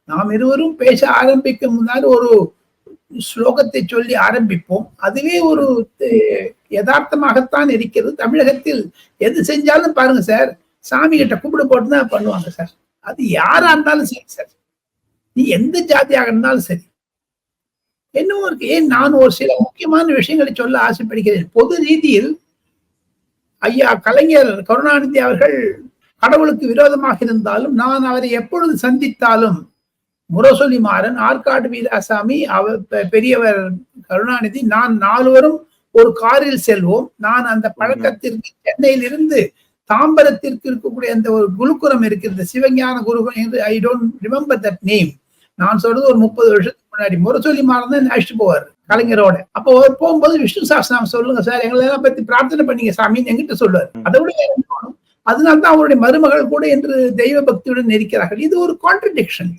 நாம் இருவரும் பேச ஆரம்பிக்கும் முன்னால் ஒரு ஸ்லோகத்தை சொல்லி ஆரம்பிப்போம். அதுவே ஒரு யதார்த்தமாகத்தான் இருக்கிறது. தமிழகத்தில் எது செஞ்சாலும் பாருங்க சார், சாமி கிட்ட கும்பிடு போட்டு தான் பண்ணுவாங்க சார். அது யாரா இருந்தாலும் சரி சார். நீ எந்த ஜாதியாக இருந்தாலும் சரி. என்னவோ இருக்கு. ஏன் நான் ஒரு சில முக்கியமான விஷயங்களை சொல்ல ஆசைப்படுகிறேன். பொது ரீதியில் ஐயா கலைஞர் கருணாநிதி அவர்கள் கடவுளுக்கு விரோதமாக இருந்தாலும், நான் அவரை எப்பொழுது சந்தித்தாலும் முரசொலி மாறன், ஆற்காடு வீராசாமி, பெரியவர் கருணாநிதி, நான் நால்வரும் ஒரு காரில் செல்வோம். நான் அந்த பழக்கத்திற்கு சென்னையிலிருந்து தாம்பரத்திற்கு இருக்கக்கூடிய அந்த ஒரு குருகுலம் இருக்கிறது, சிவஞான குருகுலம் என்று, I don't remember that name. நான் சொல்றது ஒரு 30 வருஷத்துக்கு முன்னாடி. முரசொலி மாறன் தான் அழைச்சிட்டு போவார் கலைஞரோட. அப்போ போகும்போது விஷ்ணு சஹஸ்ரநாமம் சொல்லுங்க சார், எங்களை எல்லாம் பத்தி பிரார்த்தனை பண்ணீங்க சாமின்னு எங்கிட்ட சொல்லுவார். அதை விட வேற என்ன? அதனால்தான் அவருடைய மருமகள் கூட என்று தெய்வ பக்தியுடன் இருக்கிறார்கள். இது ஒரு கான்ட்ரடிக்ஷன்.